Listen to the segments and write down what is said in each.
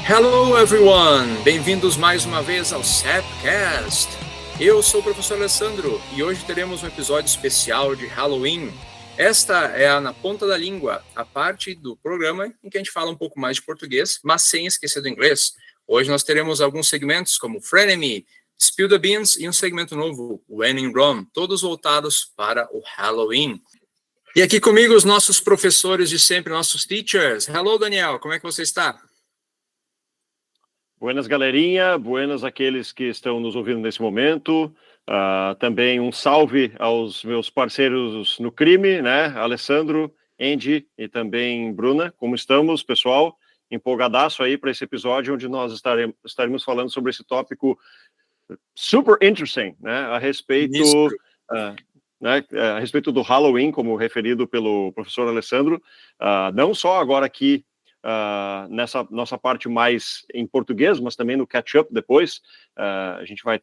Hello everyone! Bem-vindos mais uma vez ao Sapcast. Eu sou o professor Alessandro e hoje teremos um episódio especial de Halloween. Esta é a Na Ponta da Língua, a parte do programa em que a gente fala um pouco mais de português, mas sem esquecer do inglês. Hoje nós teremos alguns segmentos como Frenemy, Spill the Beans e um segmento novo, When in Rome, todos voltados para o Halloween. E aqui comigo os nossos professores de sempre, nossos teachers. Hello, Daniel, como é que você está? Buenas, galerinha. Buenas aqueles que estão nos ouvindo nesse momento. Também um salve aos meus parceiros no crime, né? Alessandro, Andy e também Bruna. Como estamos, pessoal? Empolgadaço aí para esse episódio, onde nós estaremos falando sobre esse tópico super interesting, né? A respeito do Halloween, como referido pelo professor Alessandro. Não só agora aqui, nessa nossa parte mais em português, mas também no catch-up depois, a gente vai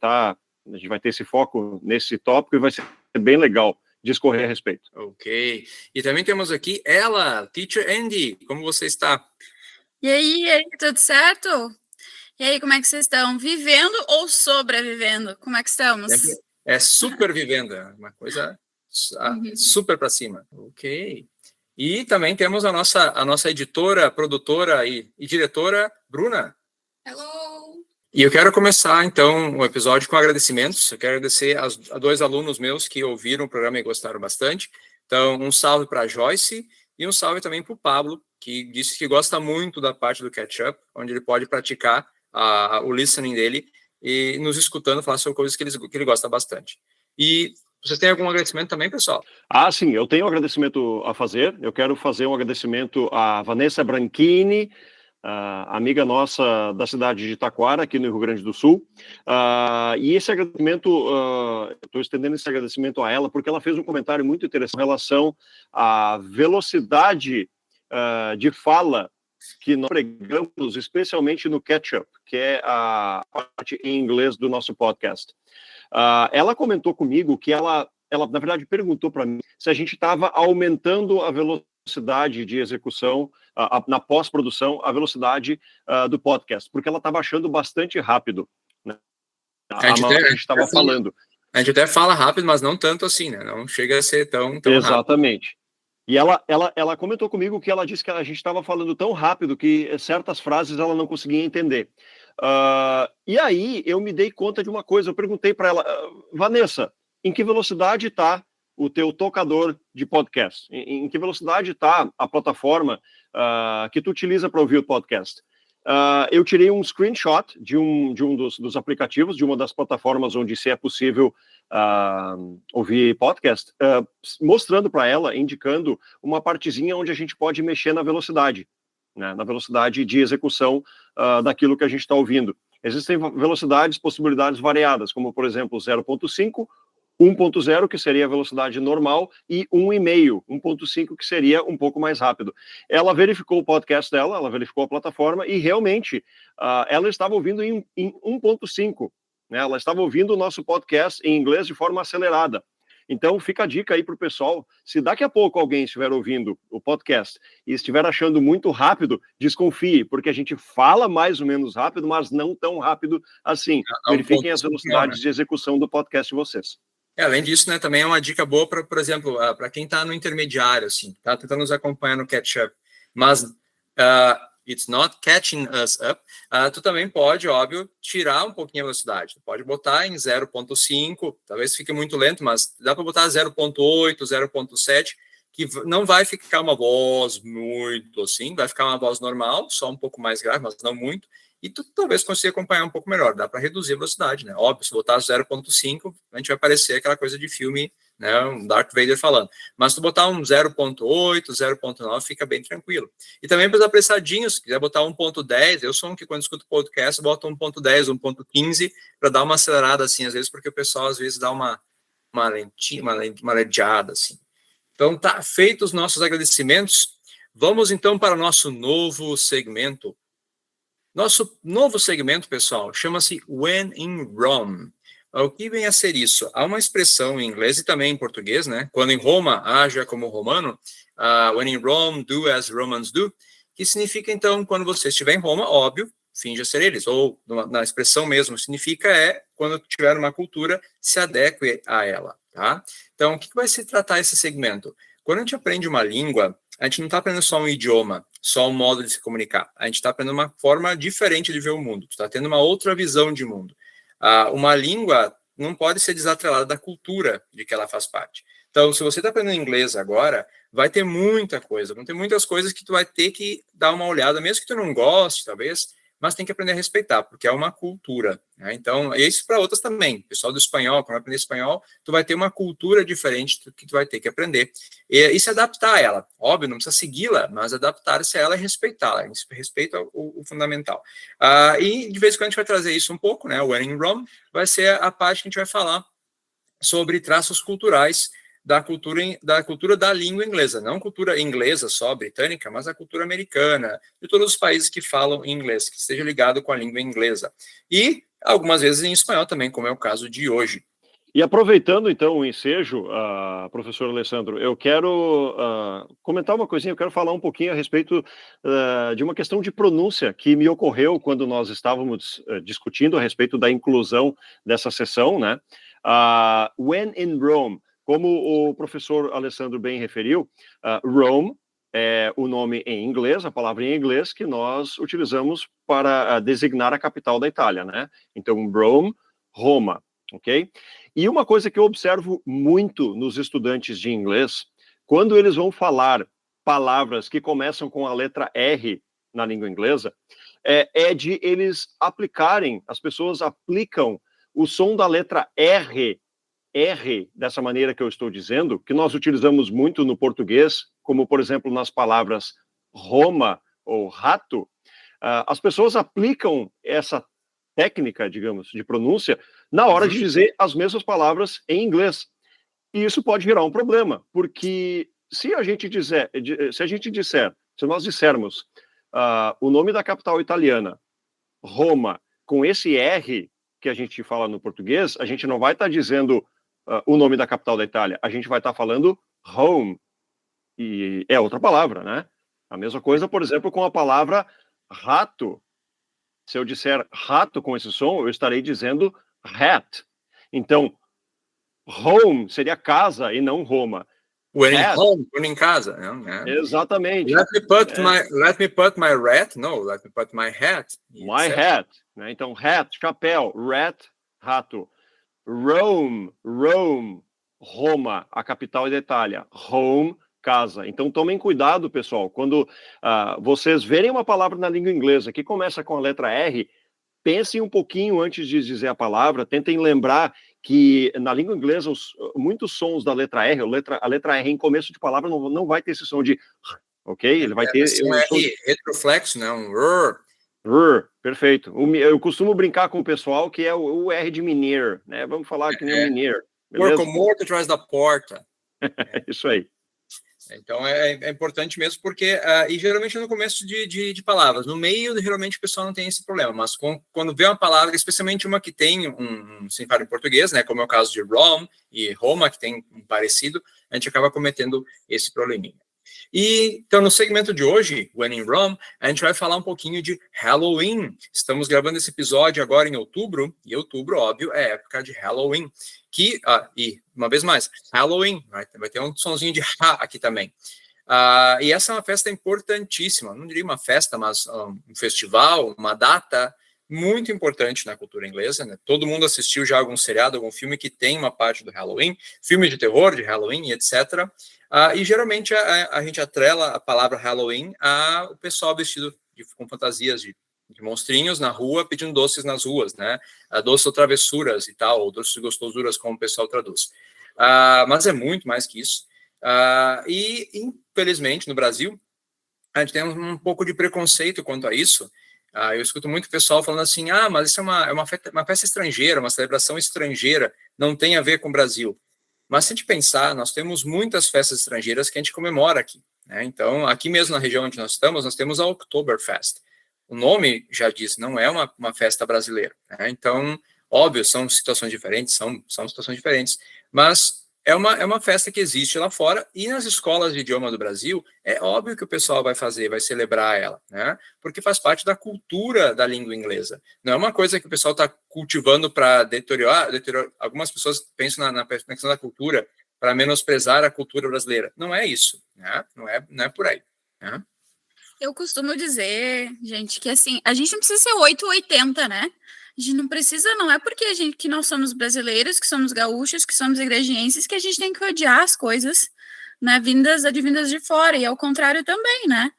ter esse foco nesse tópico e vai ser bem legal discorrer a respeito. Ok. E também temos aqui ela, Teacher Andy. Como você está? E aí, tudo certo? E aí, como é que vocês estão? Vivendo ou sobrevivendo? Como é que estamos? É super vivendo, uma coisa super para cima. Ok. E também temos a nossa editora, produtora e diretora, Bruna. Hello! E eu quero começar, então, o episódio com agradecimentos. Eu quero agradecer a dois alunos meus que ouviram o programa e gostaram bastante. Então, um salve para a Joyce e um salve também para o Pablo, que disse que gosta muito da parte do catch-up, onde ele pode praticar o listening dele e nos escutando falar sobre coisas que ele gosta bastante. E vocês têm algum agradecimento também, pessoal? Sim, eu tenho um agradecimento a fazer. Eu quero fazer um agradecimento à Vanessa Branchini, amiga nossa da cidade de Taquara, aqui no Rio Grande do Sul. E esse agradecimento, estou estendendo esse agradecimento a ela, porque ela fez um comentário muito interessante em relação à velocidade de fala que nós pregamos, especialmente no catch-up, que é a parte em inglês do nosso podcast. Ela comentou comigo que ela na verdade perguntou para mim se a gente estava aumentando a velocidade de execução na pós-produção, a velocidade do podcast, porque ela estava achando bastante rápido, né? A gente estava falando. A gente até fala rápido, mas não tanto assim, né? Não chega a ser tão Exatamente. Rápido. E ela comentou comigo que ela disse que a gente estava falando tão rápido que certas frases ela não conseguia entender. E aí eu me dei conta de uma coisa. Eu perguntei para ela, Vanessa, em que velocidade está o teu tocador de podcast? Em que velocidade está a plataforma que tu utiliza para ouvir o podcast? Eu tirei um screenshot de um dos aplicativos, de uma das plataformas onde se é possível ouvir podcast, mostrando para ela, indicando uma partezinha onde a gente pode mexer na velocidade, né, na velocidade de execução daquilo que a gente está ouvindo. Existem velocidades, possibilidades variadas, como, por exemplo, 0.5, 1.0, que seria a velocidade normal, e 1,5, 1.5, que seria um pouco mais rápido. Ela verificou o podcast dela, ela verificou a plataforma, e realmente ela estava ouvindo em 1.5, né? Ela estava ouvindo o nosso podcast em inglês de forma acelerada. Então, fica a dica aí para o pessoal, se daqui a pouco alguém estiver ouvindo o podcast e estiver achando muito rápido, desconfie, porque a gente fala mais ou menos rápido, mas não tão rápido assim. Verifiquem as velocidades de execução do podcast de vocês. Além disso, né, também é uma dica boa para, por exemplo, para quem está no intermediário, assim, está tentando nos acompanhar no catch-up, mas it's not catching us up, tu também pode, óbvio, tirar um pouquinho a velocidade. Tu pode botar em 0.5, talvez fique muito lento, mas dá para botar 0.8, 0.7, que não vai ficar uma voz muito assim, vai ficar uma voz normal, só um pouco mais grave, mas não muito, e tu talvez consiga acompanhar um pouco melhor. Dá para reduzir a velocidade, né? Óbvio, se botar 0.5, a gente vai parecer aquela coisa de filme, né? Um Darth Vader falando. Mas se tu botar um 0.8, 0.9, fica bem tranquilo. E também para os apressadinhos, se quiser botar 1.10, eu sou um que quando escuto podcast, boto 1.10, 1.15, para dar uma acelerada assim, às vezes, porque o pessoal às vezes dá uma ledeada, assim. Então, tá feito os nossos agradecimentos. Vamos, então, para o nosso novo segmento. Nosso novo segmento, pessoal, chama-se When in Rome. O que vem a ser isso? Há uma expressão em inglês e também em português, né? Quando em Roma, haja como romano. When in Rome, do as Romans do. Que significa, então, quando você estiver em Roma, óbvio, finja ser eles, ou na expressão mesmo, significa quando tiver uma cultura, se adeque a ela, tá? Então, o que vai se tratar esse segmento? Quando a gente aprende uma língua, a gente não está aprendendo só um idioma, só um modo de se comunicar. A gente está aprendendo uma forma diferente de ver o mundo, está tendo uma outra visão de mundo. Uma língua não pode ser desatrelada da cultura de que ela faz parte. Então, se você está aprendendo inglês agora, vai ter muita coisa, vão ter muitas coisas que tu vai ter que dar uma olhada, mesmo que tu não goste, talvez, mas tem que aprender a respeitar, porque é uma cultura, né? Então, isso para outras também. O pessoal do espanhol, quando vai aprender espanhol, tu vai ter uma cultura diferente que tu vai ter que aprender. E se adaptar a ela. Óbvio, não precisa segui-la, mas adaptar-se a ela e respeitá-la. Respeito é o fundamental. E, de vez em quando, a gente vai trazer isso um pouco, né? O When in Rome vai ser a parte que a gente vai falar sobre traços culturais da cultura da língua inglesa, não cultura inglesa só, britânica, mas a cultura americana, de todos os países que falam inglês, que esteja ligado com a língua inglesa. E algumas vezes em espanhol também, como é o caso de hoje. E aproveitando, então, o ensejo, professor Alessandro, eu quero comentar uma coisinha, eu quero falar um pouquinho a respeito de uma questão de pronúncia que me ocorreu quando nós estávamos discutindo a respeito da inclusão dessa sessão, né? When in Rome, como o professor Alessandro bem referiu, Rome é o nome em inglês, a palavra em inglês que nós utilizamos para designar a capital da Itália, né? Então, Rome, Roma, ok? E uma coisa que eu observo muito nos estudantes de inglês, quando eles vão falar palavras que começam com a letra R na língua inglesa, é de eles aplicarem, as pessoas aplicam o som da letra R, dessa maneira que eu estou dizendo, que nós utilizamos muito no português, como, por exemplo, nas palavras Roma ou rato, as pessoas aplicam essa técnica, digamos, de pronúncia, na hora de dizer as mesmas palavras em inglês. E isso pode virar um problema, porque se nós dissermos o nome da capital italiana, Roma, com esse R que a gente fala no português, a gente não vai estar dizendo o nome da capital da Itália, a gente vai estar falando home, e é outra palavra, né? A mesma coisa, por exemplo, com a palavra rato. Se eu disser rato com esse som, eu estarei dizendo hat. Então, home seria casa e não Roma. When in home, when in casa. Né? Exatamente. Let me put my rat. No, let me put my hat. My hat. Né? Então, hat, chapéu. Rat, rato. Rome, Roma, a capital da Itália. Home, casa. Então, tomem cuidado, pessoal. Quando vocês verem uma palavra na língua inglesa que começa com a letra R, pensem um pouquinho antes de dizer a palavra, tentem lembrar que na língua inglesa muitos sons da letra R, a letra R em começo de palavra não vai ter esse som de, ok? Ele vai ter um R retroflexo, né? Um R. Perfeito. Eu costumo brincar com o pessoal que é o R de mineiro, né? Vamos falar que nem o mineiro. Porco morto atrás da porta. Isso aí. Então, é importante mesmo, porque, e geralmente no começo de palavras, no meio, geralmente o pessoal não tem esse problema, mas quando vê uma palavra, especialmente uma que tem um significado em português, né, como é o caso de Rome e Roma, que tem um parecido, a gente acaba cometendo esse probleminha. E, então, no segmento de hoje, When in Rome, a gente vai falar um pouquinho de Halloween. Estamos gravando esse episódio agora em outubro, e outubro, óbvio, é época de Halloween. E, uma vez mais, Halloween, vai ter um sonzinho de ha aqui também. E essa é uma festa importantíssima, não diria uma festa, mas um festival, uma data muito importante na cultura inglesa, né? Todo mundo assistiu já algum seriado, algum filme que tem uma parte do Halloween, filme de terror de Halloween, etc., e geralmente a gente atrela a palavra Halloween ao pessoal vestido com fantasias de monstrinhos na rua, pedindo doces nas ruas, né? Doces ou travessuras e tal, ou doces gostosuras, como o pessoal traduz. Mas é muito mais que isso. E, infelizmente, no Brasil, a gente tem um pouco de preconceito quanto a isso. Eu escuto muito pessoal falando assim, mas isso é uma festa estrangeira, uma celebração estrangeira, não tem a ver com o Brasil. Mas se a gente pensar, nós temos muitas festas estrangeiras que a gente comemora aqui, né? Então, aqui mesmo na região onde nós estamos, nós temos a Oktoberfest. O nome já diz, não é uma festa brasileira, né? Então, óbvio, são situações diferentes, são situações diferentes, mas é uma festa que existe lá fora, e nas escolas de idioma do Brasil, é óbvio que o pessoal vai celebrar ela, né? Porque faz parte da cultura da língua inglesa. Não é uma coisa que o pessoal está cultivando para deteriorar. Algumas pessoas pensam na questão da cultura para menosprezar a cultura brasileira. Não é isso, né? Não é por aí, né? Eu costumo dizer, gente, que assim, a gente não precisa ser 8 ou 80, né? A gente não precisa, não é porque que nós somos brasileiros, que somos gaúchos, que somos igrejienses, que a gente tem que odiar as coisas, né, advindas de fora, e ao contrário também, né?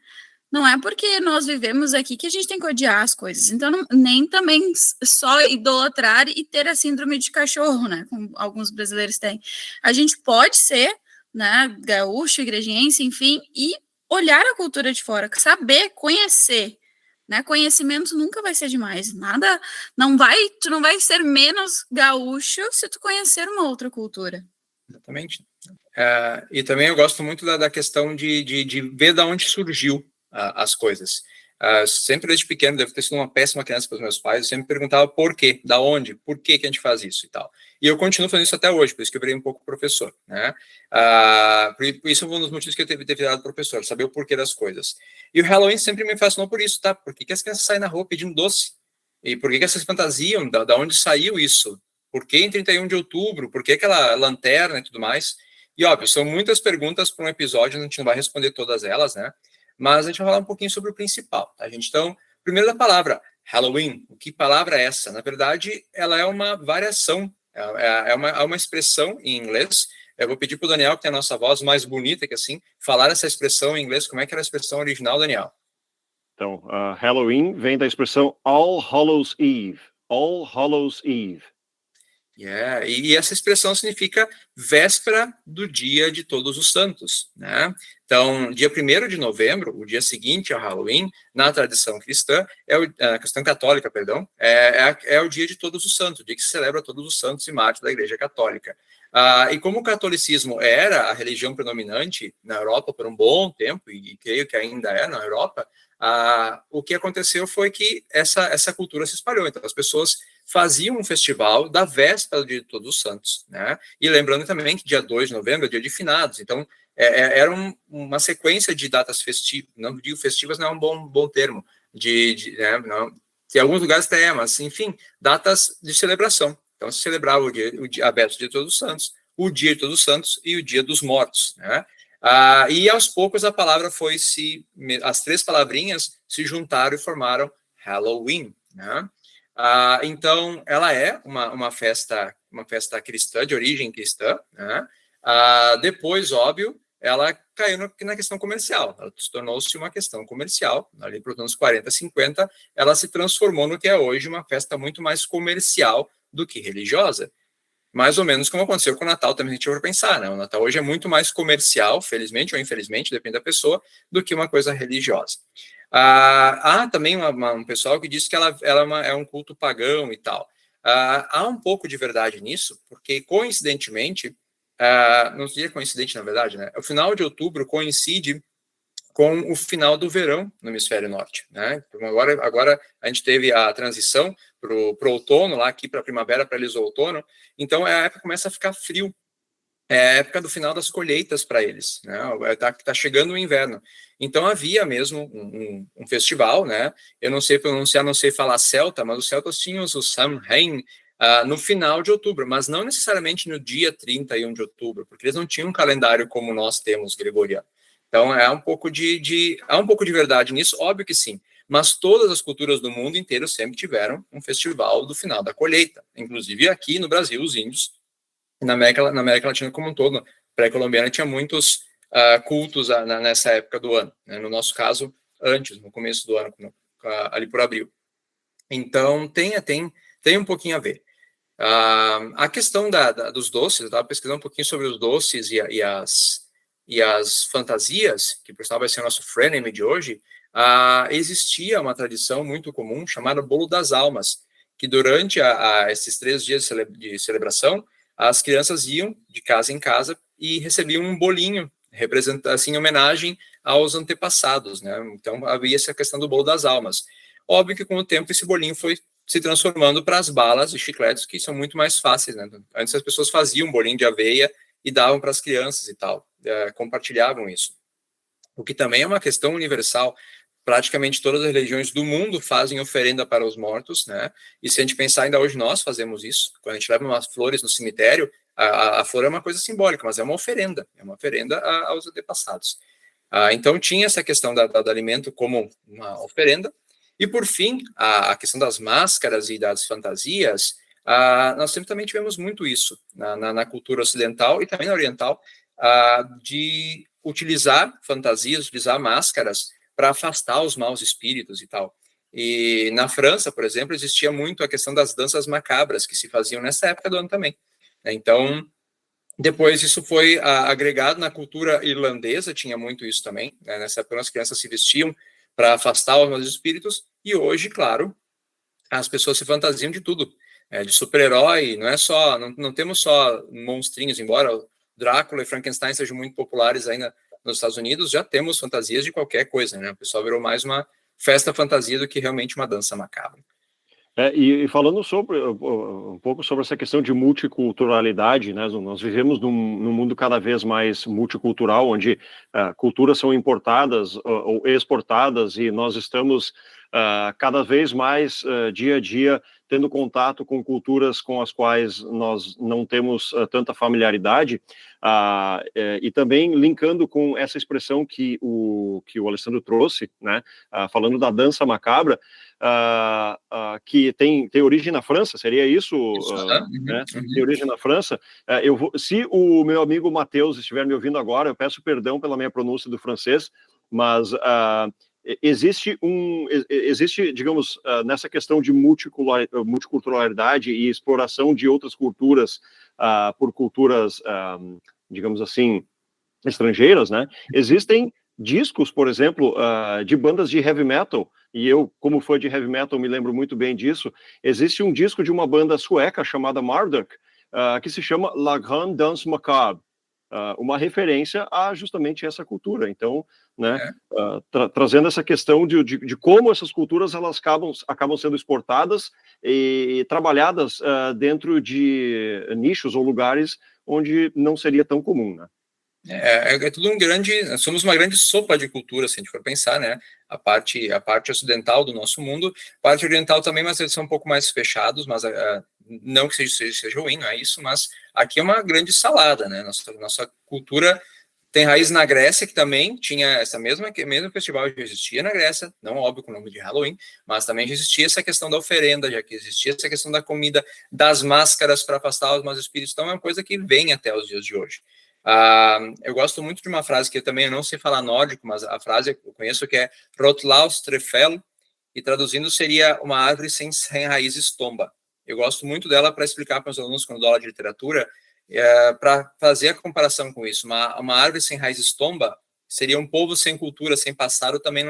Não é porque nós vivemos aqui que a gente tem que odiar as coisas. Então, nem também só idolatrar e ter a síndrome de cachorro, né? Como alguns brasileiros têm. A gente pode ser, né, gaúcho, igrejiense, enfim, e olhar a cultura de fora, saber, conhecer, né? Conhecimento nunca vai ser demais. Nada, tu não vai ser menos gaúcho se tu conhecer uma outra cultura. Exatamente. E também eu gosto muito da questão de ver de onde surgiu as coisas. Sempre desde pequeno, devo ter sido uma péssima criança para os meus pais, eu sempre perguntava por quê, da onde, por que a gente faz isso e tal. E eu continuo fazendo isso até hoje, por isso que eu virei um pouco professor, né? Por isso é um dos motivos que eu ter virado professor, saber o porquê das coisas. E o Halloween sempre me fascinou por isso, tá? Por que as crianças saem na rua pedindo doce? E por que essas fantasiam? Da onde saiu isso? Por que em 31 de outubro? Por que aquela lanterna e tudo mais? E, óbvio, são muitas perguntas para um episódio, a gente não vai responder todas elas, né? Mas a gente vai falar um pouquinho sobre o principal, tá, gente? Então, primeiro da palavra, Halloween. Que palavra é essa? Na verdade, ela é uma variação, é uma expressão em inglês. Eu vou pedir para o Daniel, que tem a nossa voz mais bonita que assim, falar essa expressão em inglês. Como é que era a expressão original, Daniel? Então, Halloween vem da expressão All Hallows Eve. All Hallows Eve. E essa expressão significa véspera do dia de Todos os Santos, né? Então, dia 1º de novembro, o dia seguinte ao Halloween, na tradição cristã, cristã católica, perdão, é o dia de Todos os Santos, o dia que se celebra Todos os Santos e Mártires da Igreja Católica. E como o catolicismo era a religião predominante na Europa por um bom tempo, e creio que ainda é na Europa, o que aconteceu foi que essa cultura se espalhou. Então, as pessoas faziam um festival da véspera de Todos os Santos, né? E lembrando também que dia 2 de novembro é dia de finados, então era uma sequência de datas festivas, não digo festivas, não é um bom termo, né, não, tem alguns lugares até mas enfim, datas de celebração. Então se celebrava o dia aberto de Todos os Santos, o dia de Todos os Santos e o dia dos mortos, né? E aos poucos a palavra as três palavrinhas se juntaram e formaram Halloween, né? Então, ela é uma festa cristã, de origem cristã, né? Depois, óbvio, ela caiu na questão comercial, ela tornou-se uma questão comercial, ali para os anos 40, 50, ela se transformou no que é hoje uma festa muito mais comercial do que religiosa. Mais ou menos como aconteceu com o Natal, também a gente vai pensar, né? O Natal hoje é muito mais comercial, felizmente ou infelizmente, depende da pessoa, do que uma coisa religiosa. Há também um pessoal que diz que ela é um culto pagão e tal. Há um pouco de verdade nisso, porque coincidentemente, não seria coincidente na verdade, né? O final de outubro coincide com o final do verão no hemisfério norte, né? Então, agora a gente teve a transição para o outono, lá aqui para a primavera, para eles o outono, então a época começa a ficar frio, é a época do final das colheitas para eles, né? Tá chegando o inverno. Então havia mesmo um festival, né? Eu não sei pronunciar, não sei falar celta, mas os celtas tinham o Samhain no final de outubro, mas não necessariamente no dia 31 de outubro, porque eles não tinham um calendário como nós temos, gregoriano. Então há um pouco de verdade nisso, óbvio que sim, mas todas as culturas do mundo inteiro sempre tiveram um festival do final da colheita, inclusive aqui no Brasil, os índios, na América Latina como um todo, pré-colombiana, tinha muitos cultos nessa época do ano, né? No nosso caso, antes, no começo do ano, ali por abril. Então, tem um pouquinho a ver. A questão dos doces, eu estava pesquisando um pouquinho sobre os doces e as fantasias, que por sinal vai ser o nosso frenemy de hoje. Existia uma tradição muito comum chamada Bolo das Almas, que durante esses 3 dias de celebração, as crianças iam de casa em casa e recebiam um bolinho, assim, em homenagem aos antepassados, né? Então havia essa questão do Bolo das Almas. Óbvio que com o tempo esse bolinho foi se transformando para as balas e chicletes, que são muito mais fáceis, né? Antes as pessoas faziam um bolinho de aveia e davam para as crianças e tal, compartilhavam isso. O que também é uma questão universal. Praticamente todas as religiões do mundo fazem oferenda para os mortos, né? E se a gente pensar, ainda hoje nós fazemos isso. Quando a gente leva umas flores no cemitério, a flor é uma coisa simbólica, mas é uma oferenda aos antepassados. Então tinha essa questão do alimento como uma oferenda. E por fim, a questão das máscaras e das fantasias, nós sempre também tivemos muito isso na cultura ocidental e também na oriental, de utilizar fantasias, utilizar máscaras para afastar os maus espíritos e tal. E na França, por exemplo, existia muito a questão das danças macabras, que se faziam nessa época do ano também. Então, depois isso foi agregado na cultura irlandesa, tinha muito isso também, né? Nessa época as crianças se vestiam para afastar os maus espíritos, e hoje, claro, as pessoas se fantasiam de tudo, de super-herói, não temos só monstrinhos, embora o Drácula e Frankenstein sejam muito populares ainda nos Estados Unidos, já temos fantasias de qualquer coisa, né? O pessoal virou mais uma festa fantasia do que realmente uma dança macabra. E falando um pouco sobre essa questão de multiculturalidade, né? Nós vivemos num mundo cada vez mais multicultural, onde culturas são importadas ou exportadas, e nós estamos cada vez mais, dia a dia, tendo contato com culturas com as quais nós não temos tanta familiaridade, e também linkando com essa expressão que o Alessandro trouxe, né? Falando da dança macabra, que tem origem na França, seria isso? Né? Tem origem na França. Se o meu amigo Matheus estiver me ouvindo agora, eu peço perdão pela minha pronúncia do francês, mas existe, digamos, nessa questão de multiculturalidade e exploração de outras culturas por culturas, digamos assim, estrangeiras, né? Existem discos, por exemplo, de bandas de heavy metal, e eu, como fã de heavy metal, me lembro muito bem disso. Existe um disco de uma banda sueca chamada Marduk, que se chama La Grande Danse Macabre, uma referência a justamente essa cultura. Então, né, trazendo essa questão de como essas culturas elas acabam sendo exportadas e trabalhadas dentro de nichos ou lugares onde não seria tão comum, né? É tudo somos uma grande sopa de cultura, se a gente for pensar, né? A parte ocidental do nosso mundo, a parte oriental também, mas eles são um pouco mais fechados, mas não que seja ruim, não é isso, mas aqui é uma grande salada, né? Nossa cultura tem raiz na Grécia, que também tinha essa mesmo festival que existia na Grécia, não óbvio com o nome de Halloween, mas também já existia essa questão da oferenda, já que existia essa questão da comida, das máscaras para afastar os maus espíritos, então é uma coisa que vem até os dias de hoje. Eu gosto muito de uma frase que eu também não sei falar nórdico, mas a frase eu conheço, que é Rotlaus Trefel, e traduzindo seria uma árvore sem raízes tomba. Eu gosto muito dela para explicar para os alunos quando dou aula de literatura, para fazer a comparação com isso. Uma árvore sem raízes tomba seria um povo sem cultura, sem passado, também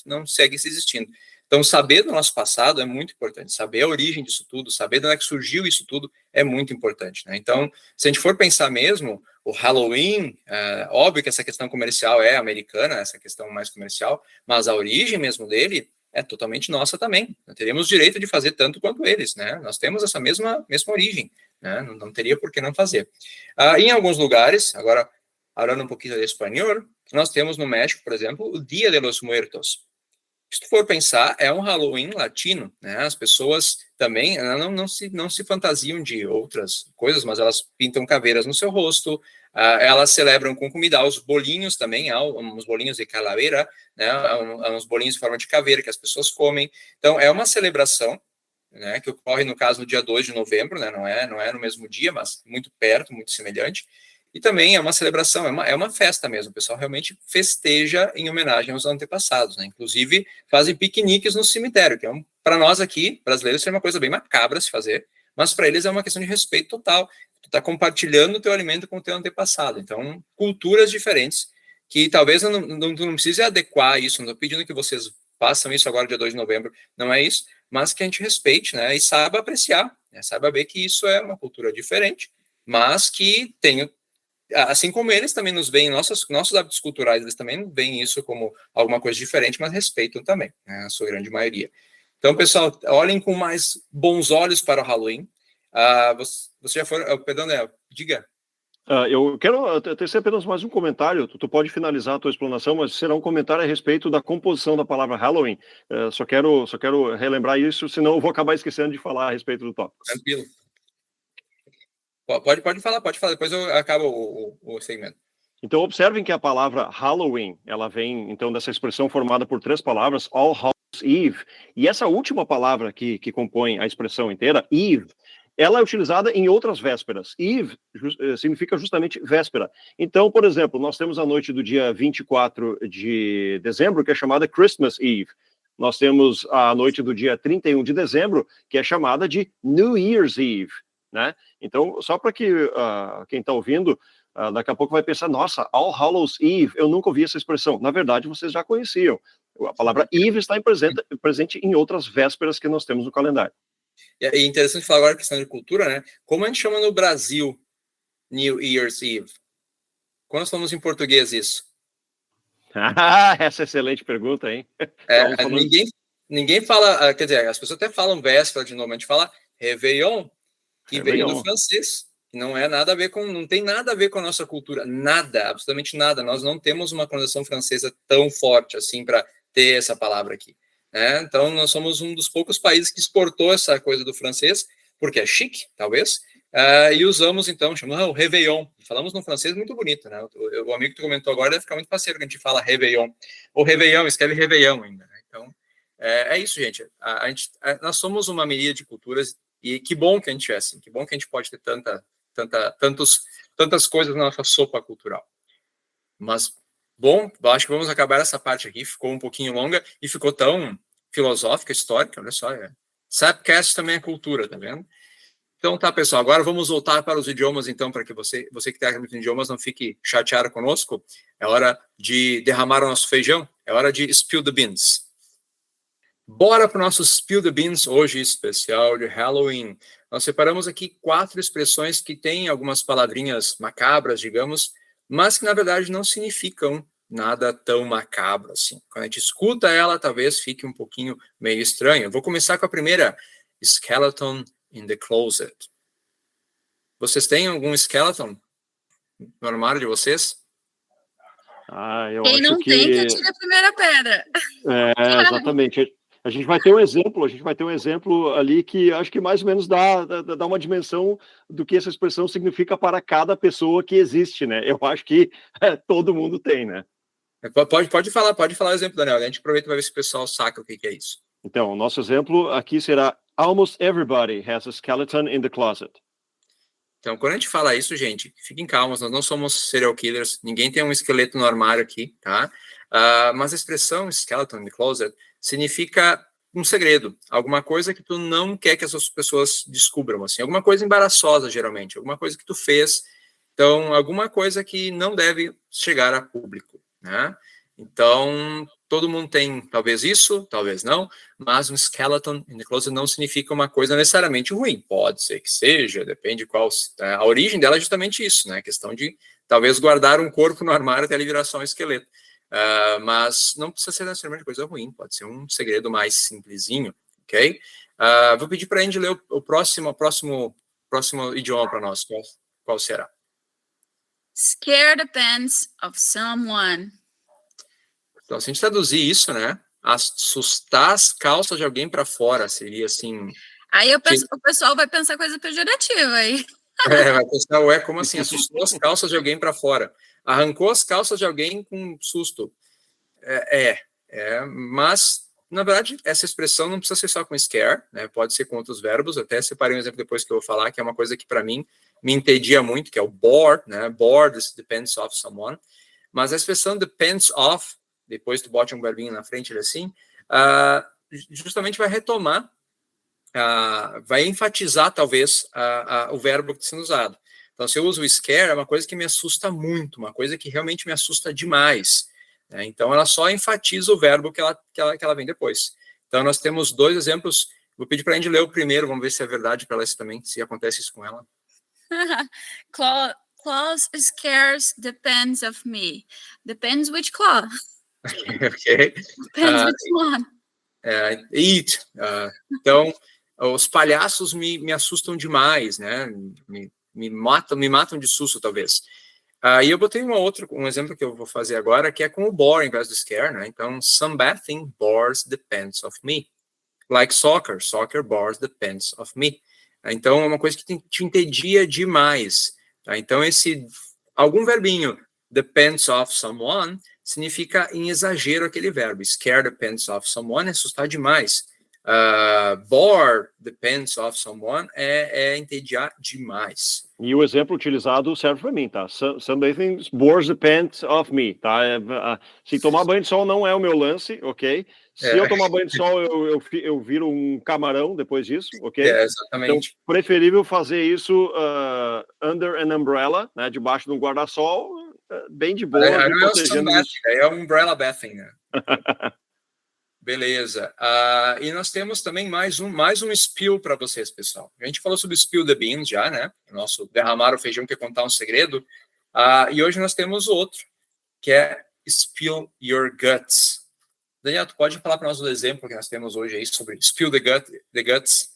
não segue se existindo. Então, saber do nosso passado é muito importante, saber a origem disso tudo, saber de onde é que surgiu isso tudo é muito importante, né? Então, se a gente for pensar mesmo, o Halloween, óbvio que essa questão comercial é americana, essa questão mais comercial, mas a origem mesmo dele é totalmente nossa também. Nós teríamos direito de fazer tanto quanto eles, né? Nós temos essa mesma origem, né? Não teria por que não fazer. Em alguns lugares, agora, falando um pouquinho de espanhol, nós temos no México, por exemplo, o Dia de los Muertos. Se tu for pensar, é um Halloween latino, né? As pessoas também não se fantasiam de outras coisas, mas elas pintam caveiras no seu rosto, elas celebram com comida, os bolinhos também, há uns bolinhos de calavera, né? Há uns bolinhos em forma de caveira que as pessoas comem. Então, é uma celebração, né, que ocorre, no caso, no dia 2 de novembro, né? Não é no mesmo dia, mas muito perto, muito semelhante. E também é uma celebração, é uma festa mesmo. O pessoal realmente festeja em homenagem aos antepassados, né? Inclusive, fazem piqueniques no cemitério, que para nós aqui, brasileiros, é uma coisa bem macabra se fazer, mas para eles é uma questão de respeito total. Tu está compartilhando o teu alimento com o teu antepassado. Então, culturas diferentes, que talvez não precise adequar isso, não estou pedindo que vocês façam isso agora, dia 2 de novembro, não é isso, mas que a gente respeite, né? E saiba apreciar, né? Saiba ver que isso é uma cultura diferente, mas que tem... Assim como eles também nos veem, nossos hábitos culturais, eles também veem isso como alguma coisa diferente, mas respeitam também, né, a sua grande maioria. Então, pessoal, olhem com mais bons olhos para o Halloween. Você já foi... Perdão, né? Diga. Eu quero tecer apenas mais um comentário. Tu pode finalizar a tua explanação, mas será um comentário a respeito da composição da palavra Halloween. Só quero relembrar isso, senão eu vou acabar esquecendo de falar a respeito do tópico. Tranquilo. Pode falar, depois eu acabo o segmento. Então, observem que a palavra Halloween, ela vem, então, dessa expressão formada por 3 palavras, All Hallows Eve. E essa última palavra que compõe a expressão inteira, Eve, ela é utilizada em outras vésperas. Eve significa justamente véspera. Então, por exemplo, nós temos a noite do dia 24 de dezembro, que é chamada Christmas Eve. Nós temos a noite do dia 31 de dezembro, que é chamada de New Year's Eve, né? Então, só para que quem está ouvindo, daqui a pouco vai pensar, nossa, All Hallows Eve, eu nunca ouvi essa expressão. Na verdade, vocês já conheciam. A palavra Eve está presente em outras vésperas que nós temos no calendário. É interessante falar agora a questão de cultura, né? Como a gente chama no Brasil New Year's Eve? Quando nós falamos em português isso? Essa é excelente pergunta, hein? Ninguém fala, quer dizer, as pessoas até falam véspera de novo, a gente fala Réveillon, que veio do francês, que não é nada a ver com, não tem nada a ver com a nossa cultura, nada, absolutamente nada. Nós não temos uma conotação francesa tão forte assim para ter essa palavra aqui. Então, nós somos um dos poucos países que exportou essa coisa do francês, porque é chique, talvez, e usamos, então, chamamos o Réveillon. Falamos no francês muito bonito, né? O amigo que tu comentou agora deve ficar muito parceiro que a gente fala Réveillon. Ou Réveillon, escreve Réveillon ainda. Né? Então, é isso, gente. Nós somos uma miríade de culturas, e que bom que a gente é assim, que bom que a gente pode ter tantas coisas na nossa sopa cultural. Mas, bom, acho que vamos acabar essa parte aqui, ficou um pouquinho longa e ficou tão filosófica, histórica, olha só. Sapcast também é cultura, tá vendo? Então tá, pessoal, agora vamos voltar para os idiomas, então, para que você que está aqui nos idiomas não fique chateado conosco. É hora de derramar o nosso feijão, é hora de spill the beans. Bora para o nosso spill the beans, hoje especial de Halloween. Nós separamos aqui 4 expressões que têm algumas palavrinhas macabras, digamos, mas que na verdade não significam nada tão macabro assim. Quando a gente escuta ela, talvez fique um pouquinho meio estranho. Vou começar com a primeira, skeleton in the closet. Vocês têm algum skeleton no armário de vocês? Quem não tem, que atire a primeira pedra. Exatamente. A gente vai ter um exemplo ali que acho que mais ou menos dá uma dimensão do que essa expressão significa para cada pessoa que existe, né? Eu acho que todo mundo tem, né? Pode falar o exemplo, Daniel. A gente aproveita para ver se o pessoal saca o que é isso. Então, o nosso exemplo aqui será Almost everybody has a skeleton in the closet. Então, quando a gente fala isso, gente, fiquem calmos, nós não somos serial killers, ninguém tem um esqueleto no armário aqui, tá? Mas a expressão skeleton in the closet significa um segredo, alguma coisa que tu não quer que as pessoas descubram, assim, alguma coisa embaraçosa, geralmente, alguma coisa que tu fez, então, alguma coisa que não deve chegar a público, né? Então, todo mundo tem, talvez isso, talvez não, mas um skeleton in the closet não significa uma coisa necessariamente ruim. Pode ser que seja, depende qual... A origem dela é justamente isso, né? A questão de, talvez, guardar um corpo no armário até ele virar só um esqueleto. Mas não precisa ser necessariamente coisa ruim, pode ser um segredo mais simplesinho, ok? Vou pedir para a Andy ler o próximo idioma para nós. Qual será? Scare the pants of someone. Então, se a gente traduzir isso, né? Assustar as calças de alguém para fora seria assim. Aí o pessoal vai pensar coisa pejorativa aí. Vai pensar, como assim? Assustou as calças de alguém para fora. Arrancou as calças de alguém com susto. Mas, na verdade, essa expressão não precisa ser só com scare, né? Pode ser com outros verbos. Até separei um exemplo depois que eu vou falar, que é uma coisa que para mim me entendia muito, que é o bore, né? Bore depends of someone. Mas a expressão depends of, depois tu bote um verbinho na frente assim, justamente vai retomar, vai enfatizar talvez o verbo que está sendo usado. Então, se eu uso o scare, é uma coisa que me assusta muito, uma coisa que realmente me assusta demais. Né? Então, ela só enfatiza o verbo que ela vem depois. Então, nós temos 2 exemplos. Vou pedir para a Andy ler o primeiro, vamos ver se é verdade para ela também, se acontece isso com ela. Claws scares depends of me. Depends which claw. Ok. Depends which one. Então, os palhaços me assustam demais, né? me matam de susto, talvez. E eu botei um exemplo que eu vou fazer agora, que é com o bore, em vez do scare, né? Então, some bad thing bores the pants of me. Like soccer bores the pants of me. Então, é uma coisa que te entedia demais. Tá? Então, algum verbinho, the pants of someone, significa em exagero aquele verbo. Scare the pants of someone é assustar demais. Bore the pants of someone é entediar demais. E o exemplo utilizado serve para mim, tá? Some things bores the pants of me, tá? Se tomar banho de sol não é o meu lance, ok? Se eu tomar banho de sol, eu viro um camarão depois disso, ok? Exatamente. Então, preferível fazer isso under an umbrella, né? Debaixo de um guarda-sol, bem de boa. É um umbrella bathing, né? Beleza. E nós temos também mais um spill para vocês, pessoal. A gente falou sobre spill the beans já, né? O nosso derramar o feijão, que é contar um segredo. E hoje nós temos outro, que é spill your guts. Daniel, tu pode falar para nós o exemplo que nós temos hoje aí sobre spill the guts?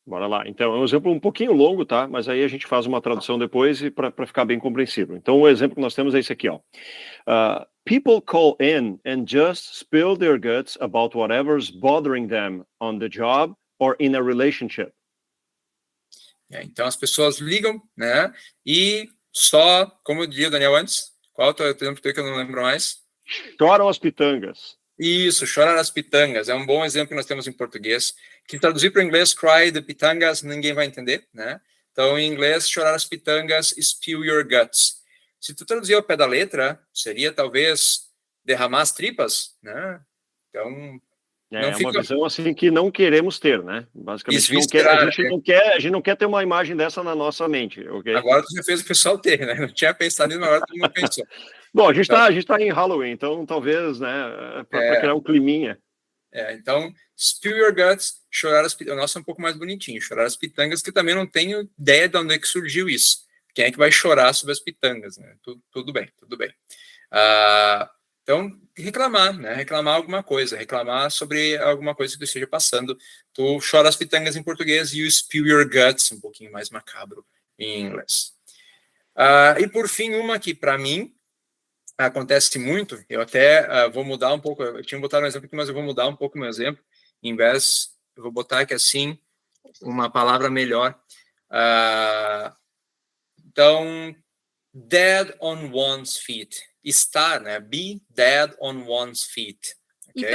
Bora lá. Então, é um exemplo um pouquinho longo, tá? Mas aí a gente faz uma tradução depois para ficar bem compreensível. Então, o exemplo que nós temos é esse aqui, ó. People call in and just spill their guts about whatever's bothering them on the job or in a relationship. Então, as pessoas ligam, né? E só, como eu dizia o Daniel antes, qual é o teu exemplo que eu não lembro mais? Choram as pitangas. Isso, chorar as pitangas. É um bom exemplo que nós temos em português. Que traduzir para o inglês, cry the pitangas, ninguém vai entender, né? Então, em inglês, chorar as pitangas, spill your guts. Se tu traduzir ao pé da letra, seria talvez derramar as tripas, né? Então, uma visão assim que não queremos ter, né? Basicamente, a gente não quer ter uma imagem dessa na nossa mente, ok? Agora tu já fez o pessoal ter, né? Não tinha pensado nisso, mas agora tu não pensou. Bom, a gente tá em Halloween, então talvez, né, para criar um climinha. Então, spill your guts, chorar as pitangas. O nosso é um pouco mais bonitinho, chorar as pitangas, que também não tenho ideia de onde é que surgiu isso. Quem é que vai chorar sobre as pitangas, né? Tudo bem. Então, reclamar, né? Reclamar alguma coisa, reclamar sobre alguma coisa que tu esteja passando. Tu chora as pitangas em português e you spill your guts, um pouquinho mais macabro em inglês. E por fim, uma que para mim acontece muito, eu até vou mudar um pouco, eu tinha botado um exemplo aqui, mas eu vou mudar um pouco o meu exemplo, em vez, eu vou botar aqui assim, uma palavra melhor. Então, dead on one's feet. Estar, né? Be dead on one's feet. Okay? E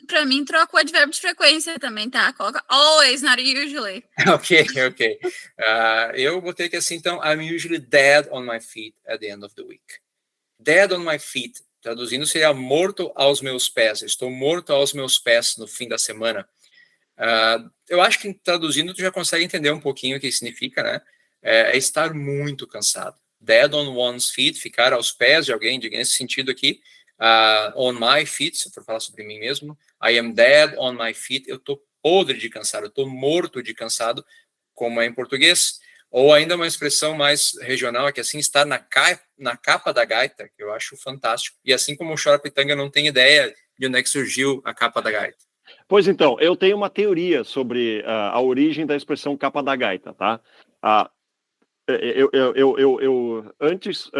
para mim, troca o advérbio de frequência também, tá? Coloca always, not usually. Ok. Eu botei aqui assim, então, I'm usually dead on my feet at the end of the week. Dead on my feet, traduzindo, seria morto aos meus pés. Eu estou morto aos meus pés no fim da semana. Eu acho que traduzindo, tu já consegue entender um pouquinho o que significa, né? É estar muito cansado. Dead on one's feet, ficar aos pés de alguém, nesse sentido aqui. On my feet, se eu for falar sobre mim mesmo. I am dead on my feet. Eu estou podre de cansado, eu estou morto de cansado, como é em português. Ou ainda uma expressão mais regional, é que assim, estar na capa da gaita, que eu acho fantástico. E assim como o Chora Pitanga, eu não tenho ideia de onde é que surgiu a capa da gaita. Pois então, eu tenho uma teoria sobre a origem da expressão capa da gaita, tá? Antes,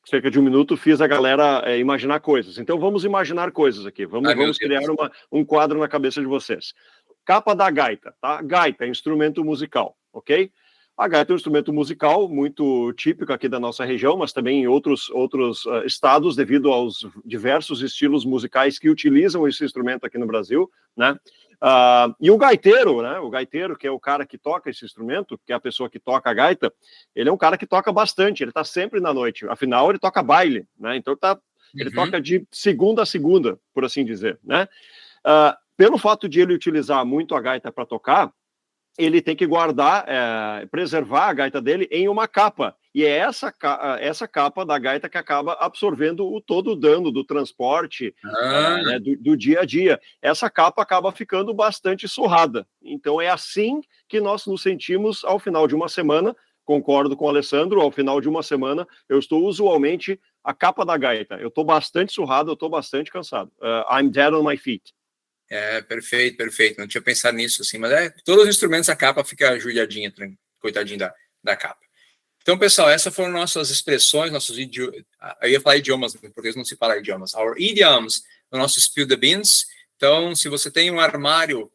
cerca de um minuto, fiz a galera imaginar coisas. Então, vamos imaginar coisas aqui. Vamos criar um quadro na cabeça de vocês. Capa da gaita, tá? Gaita, instrumento musical, ok? A gaita é um instrumento musical muito típico aqui da nossa região, mas também em outros estados, devido aos diversos estilos musicais que utilizam esse instrumento aqui no Brasil, né? E o gaiteiro, né? O gaiteiro, que é o cara que toca esse instrumento, que é a pessoa que toca a gaita, ele é um cara que toca bastante, ele está sempre na noite. Afinal, ele toca baile, né? Então, ele toca de segunda a segunda, por assim dizer, né? Pelo fato de ele utilizar muito a gaita para tocar, ele tem que guardar, preservar a gaita dele em uma capa. E é essa capa da gaita que acaba absorvendo todo o dano do transporte, né, do dia a dia. Essa capa acaba ficando bastante surrada. Então é assim que nós nos sentimos ao final de uma semana. Concordo com o Alessandro, ao final de uma semana eu estou usualmente a capa da gaita. Eu estou bastante surrado, eu estou bastante cansado. I'm dead on my feet. Perfeito. Não tinha pensado nisso, assim, mas todos os instrumentos a capa fica judiadinha, coitadinho da capa. Então, pessoal, essas foram nossas expressões, nossos eu ia falar idiomas, em português não se fala idiomas. Our idioms, o nosso spill the beans. Então, se você tem um armário,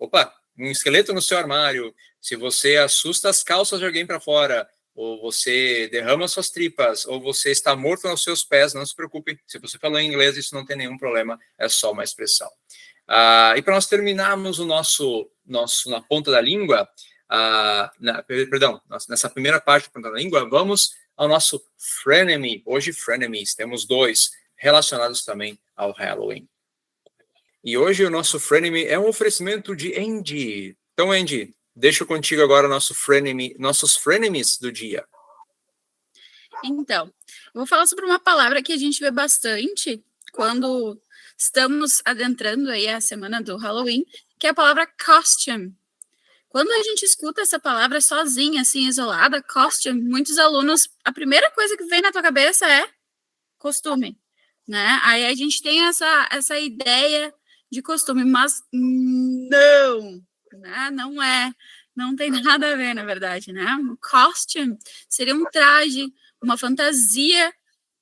um esqueleto no seu armário, se você assusta as calças de alguém para fora, ou você derrama suas tripas, ou você está morto nos seus pés, não se preocupe. Se você falou em inglês, isso não tem nenhum problema, é só uma expressão. E para nós terminarmos o nosso na ponta da língua, nessa primeira parte da ponta da língua, vamos ao nosso frenemy. Hoje, frenemies, temos 2 relacionados também ao Halloween. E hoje o nosso frenemy é um oferecimento de Andy. Então, Andy, deixo contigo agora nossos frenemies do dia. Então, eu vou falar sobre uma palavra que a gente vê bastante quando estamos adentrando aí a semana do Halloween, que é a palavra costume. Quando a gente escuta essa palavra sozinha, assim, isolada, costume, muitos alunos, a primeira coisa que vem na tua cabeça é costume, né? Aí a gente tem essa ideia de costume, mas não, né? Não é, não tem nada a ver, na verdade, né? Um costume seria um traje, uma fantasia,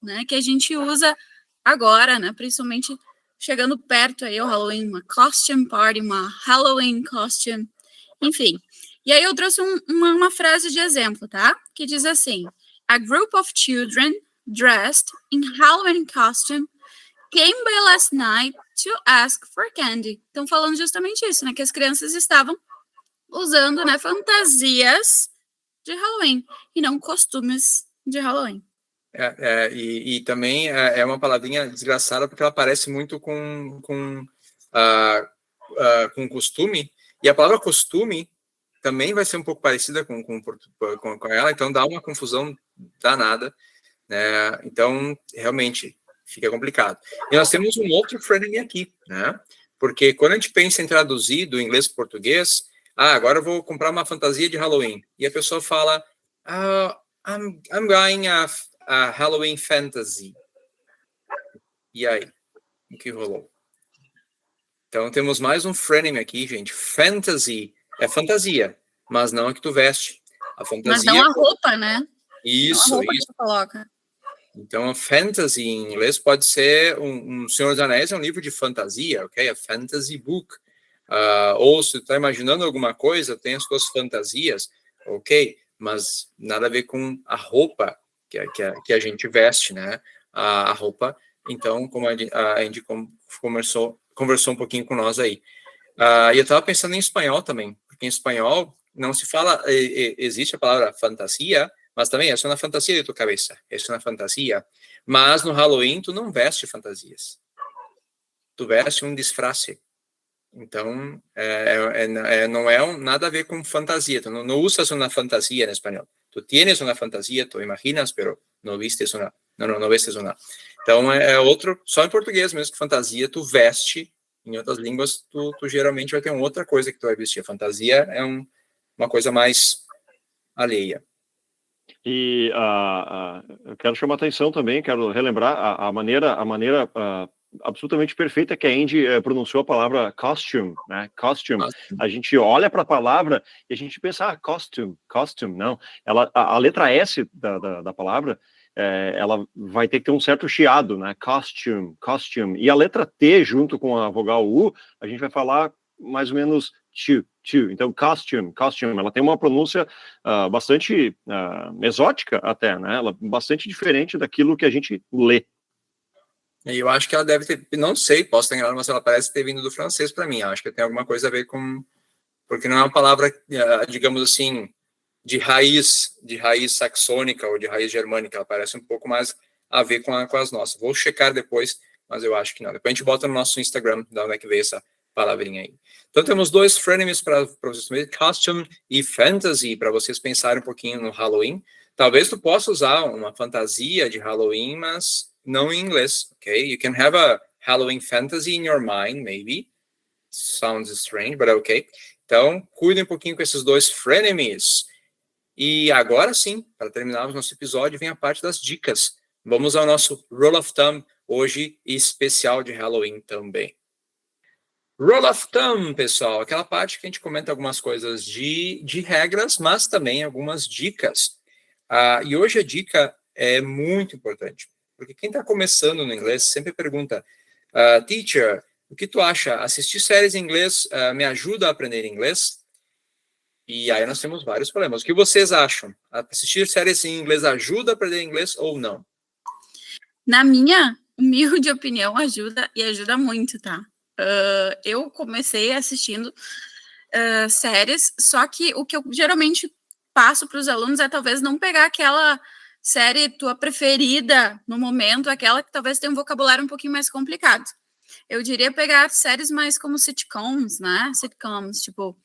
né? Que a gente usa agora, né? Principalmente chegando perto aí ao Halloween, uma costume party, uma Halloween costume, enfim. E aí eu trouxe uma frase de exemplo, tá? Que diz assim: a group of children dressed in Halloween costume came by last night to ask for candy. Então, falando justamente isso, né? Que as crianças estavam usando, né, fantasias de Halloween e não costumes de Halloween. E também é uma palavrinha desgraçada porque ela parece muito com costume, e a palavra costume também vai ser um pouco parecida com ela, então dá uma confusão danada, né? Então, realmente, fica complicado. E nós temos um outro frenemy aqui, né? Porque quando a gente pensa em traduzir do inglês para o português, agora eu vou comprar uma fantasia de Halloween, e a pessoa fala, I'm going a Halloween fantasy. E aí? O que rolou? Então, temos mais um frenemy aqui, gente. Fantasy é fantasia, mas não a que tu veste. A fantasia... Mas não a roupa, né? Isso, não a roupa isso. Que tu coloca. Então, a fantasy em inglês pode ser um Senhor dos Anéis, é um livro de fantasia, ok? A fantasy book. Ou se tu está imaginando alguma coisa, tem as tuas fantasias, ok? Mas nada a ver com a roupa que a gente veste, né? A roupa. Então, como a Andy conversou um pouquinho com nós aí. E eu estava pensando em espanhol também, porque em espanhol não se fala, existe a palavra fantasia, mas também é só na fantasia de tua cabeça, é só na fantasia. Mas no Halloween tu não veste fantasias, tu veste um disfrace. Então, não é nada a ver com fantasia, tu não usas uma fantasia em espanhol. Tu tienes uma fantasia, tu imaginas, pero não vistes uma, não vestes uma. Então, outro, só em português mesmo que fantasia, tu veste. Em outras línguas, tu geralmente vai ter uma outra coisa que tu vai vestir. A fantasia é uma coisa mais alheia. E eu quero chamar a atenção também, quero relembrar a maneira absolutamente perfeita que a Andy pronunciou a palavra costume, né? Costume. A gente olha para a palavra e a gente pensa, costume, não. A letra S da palavra, ela vai ter que ter um certo chiado, né? Costume. E a letra T junto com a vogal U, a gente vai falar mais ou menos to. Então, costume, ela tem uma pronúncia bastante exótica até, né? Ela bastante diferente daquilo que a gente lê. E eu acho que ela deve ter, não sei, posso estar enganado, mas ela parece ter vindo do francês para mim. Eu acho que tem alguma coisa a ver com, porque não é uma palavra, digamos assim, de raiz saxônica ou de raiz germânica. Ela parece um pouco mais a ver com as nossas. Vou checar depois, mas eu acho que não. Depois a gente bota no nosso Instagram, de onde é que veio essa palavrinha aí. Então temos 2 frenemies para vocês verem, costume e fantasy, para vocês pensarem um pouquinho no Halloween. Talvez tu possa usar uma fantasia de Halloween, mas não em inglês, ok? You can have a Halloween fantasy in your mind, maybe. Sounds strange, but okay. Então, cuidem um pouquinho com esses 2 frenemies. E agora sim, para terminarmos nosso episódio, vem a parte das dicas. Vamos ao nosso Rule of Thumb, hoje especial de Halloween também. Rule of Thumb, pessoal, aquela parte que a gente comenta algumas coisas de regras, mas também algumas dicas. E hoje a dica é muito importante, porque quem está começando no inglês sempre pergunta, teacher, o que tu acha? Assistir séries em inglês me ajuda a aprender inglês? E aí nós temos vários problemas. O que vocês acham? Assistir séries em inglês ajuda a aprender inglês ou não? Na minha humilde opinião, ajuda e ajuda muito, tá? Eu comecei assistindo séries, só que o que eu geralmente passo para os alunos é talvez não pegar aquela série tua preferida no momento, aquela que talvez tenha um vocabulário um pouquinho mais complicado. Eu diria pegar séries mais como sitcoms, né? Sitcoms, tipo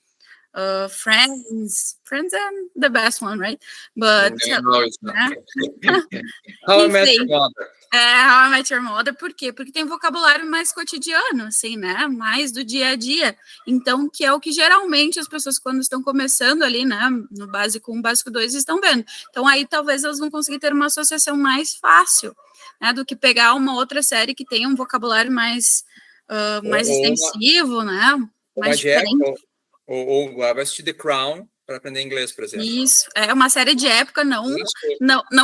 Friends. Friends are the best one, right? But no, it's not. né? How I Met Your Mother. How I Met Your Mother, por quê? Porque tem vocabulário mais cotidiano, assim, né? Mais do dia a dia. Então, que é o que geralmente as pessoas, quando estão começando ali, né? No básico 1, básico 2, estão vendo. Então, aí talvez elas vão conseguir ter uma associação mais fácil, né? Do que pegar uma outra série que tenha um vocabulário mais extensivo, né? Mais diferente. Ou vai assistir The Crown para aprender inglês, por exemplo. Isso, é uma série de época, não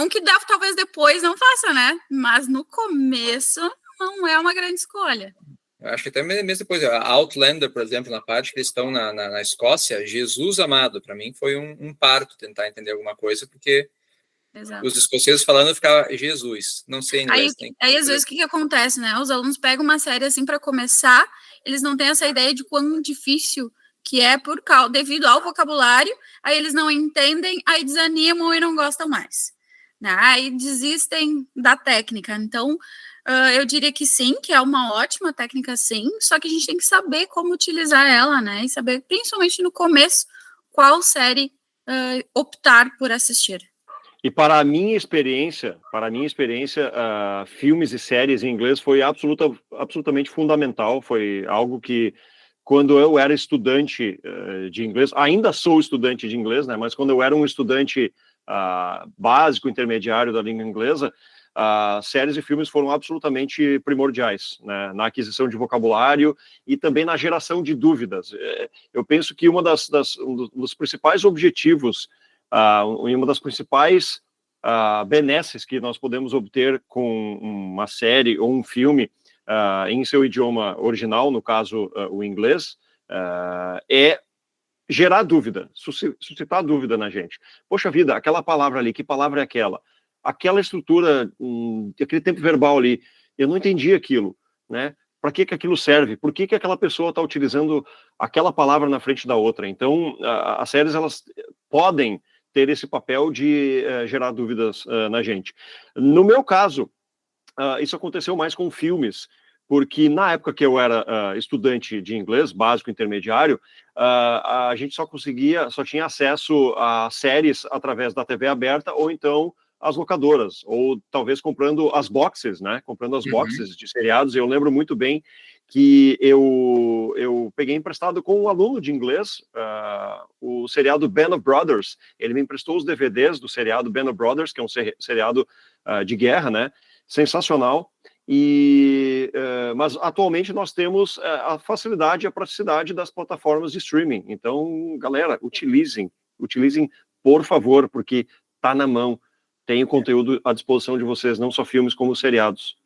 que talvez depois não faça, né? Mas no começo não é uma grande escolha. Eu acho que até mesmo depois, a Outlander, por exemplo, na parte que eles estão na Escócia, Jesus amado, para mim foi um parto tentar entender alguma coisa, porque os escoceses falando ficava Jesus, não sei inglês. Aí às vezes o que acontece, né? Os alunos pegam uma série assim para começar, eles não têm essa ideia de quão difícil que é devido ao vocabulário, aí eles não entendem, aí desanimam e não gostam mais, né? Aí desistem da técnica. Então, eu diria que sim, que é uma ótima técnica, sim, só que a gente tem que saber como utilizar ela, né? E saber, principalmente no começo, qual série optar por assistir. E para a minha experiência, filmes e séries em inglês foi absolutamente fundamental, foi algo que quando eu era estudante de inglês, ainda sou estudante de inglês, né? Mas quando eu era um estudante básico, intermediário da língua inglesa, séries e filmes foram absolutamente primordiais, né? Na aquisição de vocabulário e também na geração de dúvidas. Eu penso que um dos principais objetivos, uma das principais benesses que nós podemos obter com uma série ou um filme em seu idioma original, no caso o inglês, é gerar dúvida, suscitar dúvida na gente. Poxa vida, aquela palavra ali, que palavra é aquela? Aquela estrutura, aquele tempo verbal ali, eu não entendi aquilo, né? Para que aquilo serve? Por que aquela pessoa está utilizando aquela palavra na frente da outra? Então, as séries, elas podem ter esse papel de gerar dúvidas na gente. No meu caso, isso aconteceu mais com filmes, porque na época que eu era estudante de inglês, básico, intermediário, a gente só tinha acesso a séries através da TV aberta, ou então as locadoras, ou talvez comprando as boxes, né? Comprando as boxes de seriados. Eu lembro muito bem que eu peguei emprestado com um aluno de inglês o seriado Band of Brothers. Ele me emprestou os DVDs do seriado Band of Brothers, que é um seriado de guerra, né? Sensacional. Mas atualmente nós temos a facilidade e a praticidade das plataformas de streaming. Então, galera, utilizem, por favor, porque tá na mão. Tem o conteúdo à disposição de vocês, não só filmes como seriados.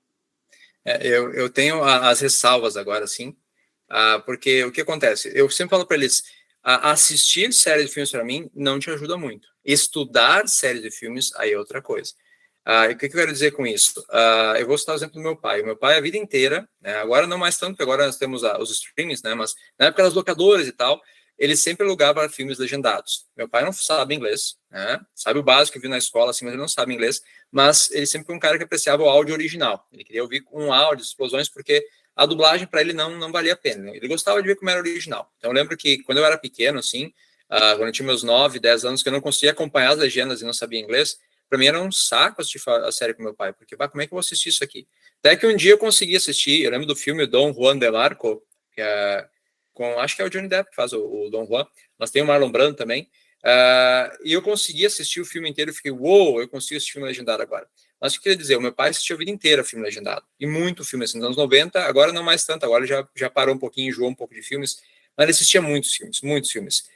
Eu tenho as ressalvas agora, sim, porque o que acontece? Eu sempre falo para eles, assistir séries de filmes para mim não te ajuda muito. Estudar séries de filmes, aí é outra coisa. O que eu quero dizer com isso? Eu vou citar o exemplo do meu pai. O meu pai, a vida inteira, né, agora não mais tanto, porque agora nós temos os streamings, né, mas na época das locadoras e tal, ele sempre alugava filmes legendados. Meu pai não sabe inglês, né, sabe o básico que viu na escola, assim, mas ele não sabe inglês, mas ele sempre foi um cara que apreciava o áudio original. Ele queria ouvir um áudio, explosões, porque a dublagem para ele não valia a pena. Ele gostava de ver como era original. Então eu lembro que quando eu era pequeno, assim, quando eu tinha meus 9, 10 anos, que eu não conseguia acompanhar as legendas e não sabia inglês, para mim era um saco assistir a série com meu pai, porque como é que eu vou assistir isso aqui? Até que um dia eu consegui assistir, eu lembro do filme Dom Juan del Arco, que acho que é o Johnny Depp que faz o Dom Juan, mas tem o Marlon Brando também, e eu consegui assistir o filme inteiro e fiquei, eu consigo assistir filme legendado agora. Mas o que eu queria dizer, o meu pai assistiu a vida inteira filme legendado, e muito filme, assim, nos anos 90, agora não mais tanto, agora já parou um pouquinho, enjoou um pouco de filmes, mas ele assistia muitos filmes.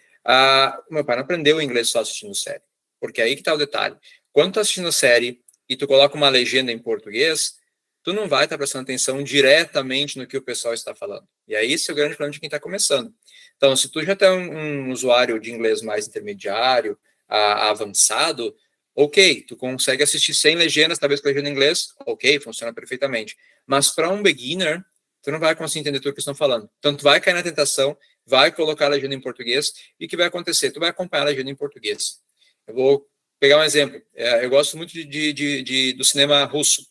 O meu pai não aprendeu inglês só assistindo série, porque aí que tá o detalhe. quando tu assistindo a série e tu coloca uma legenda em português, tu não vai estar prestando atenção diretamente no que o pessoal está falando. E aí esse é o grande problema de quem está começando. Então, se tu já tem um usuário de inglês mais intermediário, avançado, ok, tu consegue assistir sem legendas, talvez com legenda em inglês, ok, funciona perfeitamente. Mas para um beginner, tu não vai conseguir entender tudo o que estão falando. Então, tu vai cair na tentação, vai colocar a legenda em português, e o que vai acontecer? Tu vai acompanhar a legenda em português. Eu vou pegar um exemplo. Eu gosto muito do cinema russo.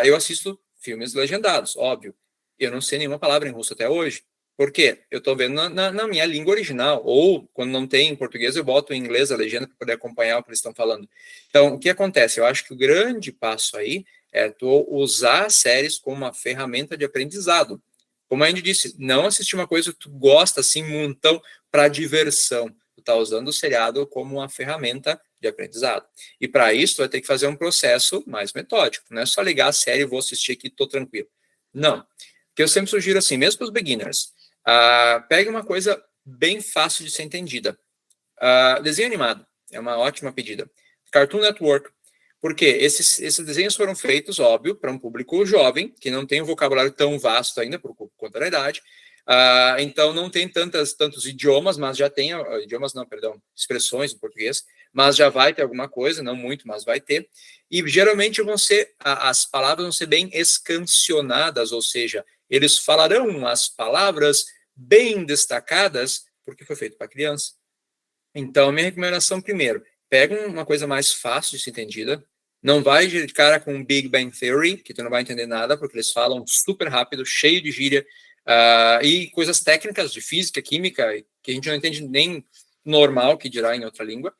Eu assisto filmes legendados, óbvio. Eu não sei nenhuma palavra em russo até hoje. Por quê? Eu estou vendo na minha língua original. Ou, quando não tem em português, eu boto em inglês a legenda para poder acompanhar o que eles estão falando. Então, o que acontece? Eu acho que o grande passo aí é tu usar séries como uma ferramenta de aprendizado. Como a gente disse, não assistir uma coisa que tu gosta, assim, montão, para diversão. Tu está usando o seriado como uma ferramenta de aprendizado. E para isso, tu vai ter que fazer um processo mais metódico. Não é só ligar a série e vou assistir aqui e estou tranquilo. Não. Que eu sempre sugiro assim, mesmo para os beginners, pegue uma coisa bem fácil de ser entendida. Desenho animado é uma ótima pedida. Cartoon Network. Porque esses desenhos foram feitos, óbvio, para um público jovem, que não tem um vocabulário tão vasto ainda, por conta da idade. Então, não tem tantos idiomas, mas já tem... expressões em português, mas já vai ter alguma coisa, não muito, mas vai ter. E, geralmente, as palavras vão ser bem escancionadas, ou seja, eles falarão as palavras bem destacadas, porque foi feito para criança. Então, minha recomendação, primeiro, pega uma coisa mais fácil de ser entendida, não vai de cara com Big Bang Theory, que tu não vai entender nada, porque eles falam super rápido, cheio de gíria, e coisas técnicas de física, química, que a gente não entende nem normal, que dirá em outra língua,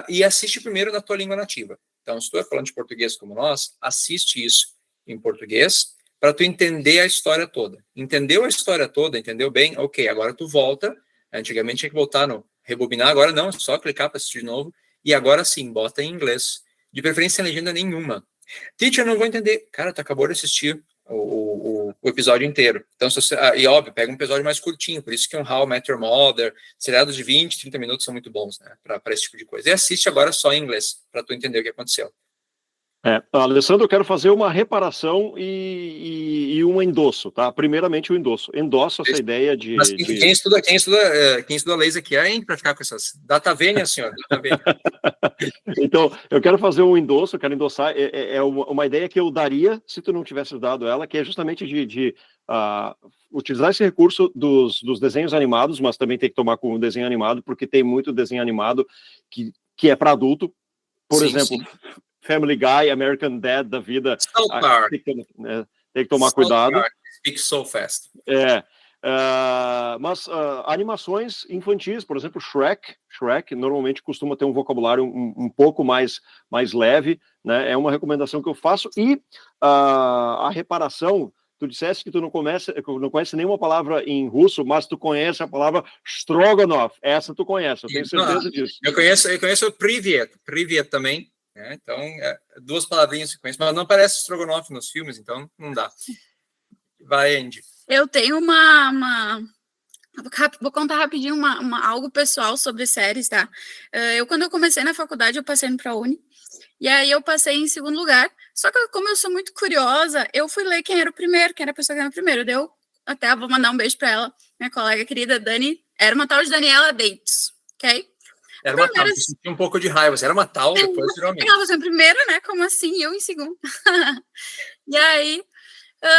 e assiste primeiro na tua língua nativa. Então, se tu é falando de português como nós, assiste isso em português, para tu entender a história toda. Entendeu a história toda, entendeu bem? Ok, agora tu volta. Antigamente tinha que voltar no rebobinar, agora não, só clicar para assistir de novo, e agora sim, bota em inglês. De preferência sem legenda nenhuma. Teacher, não vou entender. Cara, tu acabou de assistir o episódio inteiro. Então, e óbvio, pega um episódio mais curtinho, por isso que um How I Met Your Mother, seriados de 20, 30 minutos são muito bons, né, para esse tipo de coisa. E assiste agora só em inglês, para tu entender o que aconteceu. Alessandro, eu quero fazer uma reparação e um endosso, tá? Primeiramente o endosso. Endosso essa ideia de... Mas quem estuda leis aqui é para ficar com essas... Data vênia, senhor, data vênia. Então, eu quero fazer um endosso, eu quero endossar, uma ideia que eu daria se tu não tivesse dado ela, que é justamente de utilizar esse recurso dos desenhos animados, mas também tem que tomar com o desenho animado, porque tem muito desenho animado que é para adulto. Por exemplo, sim. Family Guy, American Dad da vida. Tem que tomar cuidado. Speak so fast. Mas animações infantis, por exemplo, Shrek normalmente costuma ter um vocabulário um pouco mais leve, né? É uma recomendação que eu faço. E a reparação, tu disseste que tu não conhece nenhuma palavra em russo, mas tu conhece a palavra Stroganov. Essa tu conhece, eu tenho certeza disso. Eu conheço o Privyet também. Então, duas palavrinhas que eu conheço, mas não parece Strogonoff nos filmes, então não dá. Vai, Andy. Eu tenho vou contar rapidinho algo pessoal sobre séries, tá? Quando eu comecei na faculdade, eu passei no ProUni, e aí eu passei em segundo lugar, só que como eu sou muito curiosa, eu fui ler quem era a pessoa que era o primeiro, até vou mandar um beijo pra ela, minha colega querida Dani, era uma tal de Daniela Dates, ok? Era uma tal, eu senti um pouco de raiva, era uma tal, depois virou amiga. Ela foi em primeiro, né? Como assim? Eu em segundo. E aí,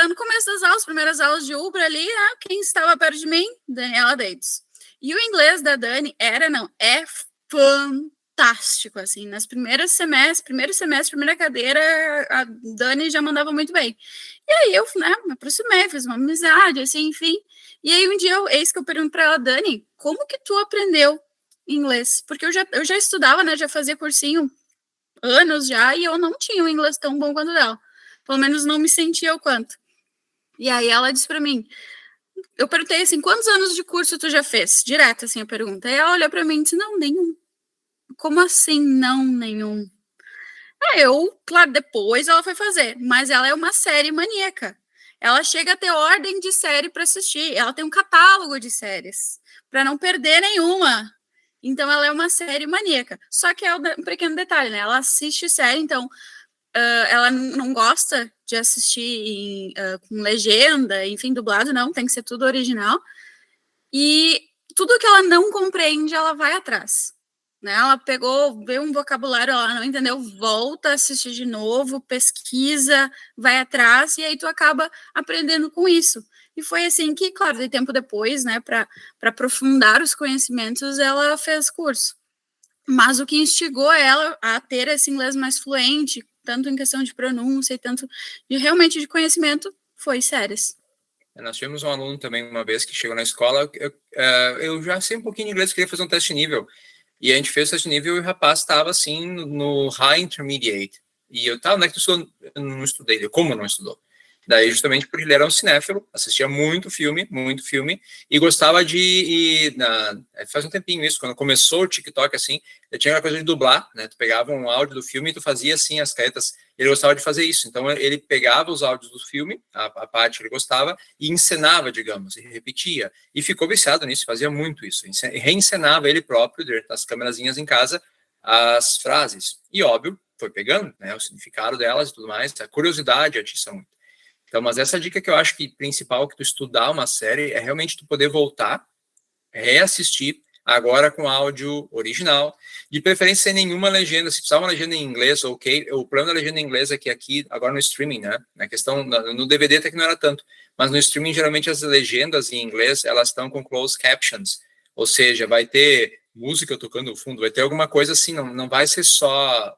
no começo das aulas, primeiras aulas de Ubra ali, quem estava perto de mim? Daniela Dates. E o inglês da Dani é fantástico, assim. Nas primeiro semestre, primeira cadeira, a Dani já mandava muito bem. E aí eu, me aproximei, fiz uma amizade, assim, enfim. E aí um dia, eis que eu pergunto para ela, Dani, como que tu aprendeu inglês? Porque eu já estudava, né, já fazia cursinho anos já, e eu não tinha um inglês tão bom quanto dela. Pelo menos não me sentia o quanto. E aí ela disse para mim, eu perguntei assim, quantos anos de curso tu já fez? Direto, assim, a pergunta. E ela olhou para mim e disse, não, nenhum. Como assim, não, nenhum? Claro, depois ela foi fazer, mas ela é uma série maníaca. Ela chega a ter ordem de série para assistir, ela tem um catálogo de séries, para não perder nenhuma. Então, ela é uma série maníaca. Só que é um pequeno detalhe, né? Ela assiste série, então ela não gosta de assistir com legenda, enfim, dublado, não, tem que ser tudo original. E tudo que ela não compreende, ela vai atrás. Né? Ela pegou, vê um vocabulário, ela não entendeu, volta a assistir de novo, pesquisa, vai atrás, e aí tu acaba aprendendo com isso. E foi assim que, claro, de tempo depois, né, para aprofundar os conhecimentos, ela fez curso. Mas o que instigou ela a ter esse inglês mais fluente, tanto em questão de pronúncia e tanto de realmente de conhecimento, foi séries. Nós tivemos um aluno também uma vez que chegou na escola, eu já sei um pouquinho de inglês, queria fazer um teste de nível. E a gente fez o teste de nível e o rapaz estava assim no High Intermediate. E eu tava, onde é que tu estudou? Eu não estudei. Como não estudou? Daí, justamente porque ele era um cinéfilo, assistia muito filme, e gostava faz um tempinho isso, quando começou o TikTok, assim, eu tinha aquela coisa de dublar, né? Tu pegava um áudio do filme e tu fazia, assim, as caretas. Ele gostava de fazer isso. Então, ele pegava os áudios do filme, a parte que ele gostava, e encenava, digamos, e repetia. E ficou viciado nisso, fazia muito isso. Reencenava ele próprio, das câmerazinhas em casa, as frases. E, óbvio, foi pegando, né? O significado delas e tudo mais, a curiosidade atiça muito. Então, mas essa dica que eu acho que principal, que tu estudar uma série, é realmente tu poder voltar, reassistir, agora com áudio original, de preferência sem nenhuma legenda. Se precisar uma legenda em inglês, ok. O problema da legenda em inglês é que aqui, agora no streaming, né, na questão, no DVD até que não era tanto, mas no streaming, geralmente as legendas em inglês, elas estão com closed captions, ou seja, vai ter música tocando no fundo, vai ter alguma coisa assim, não vai ser só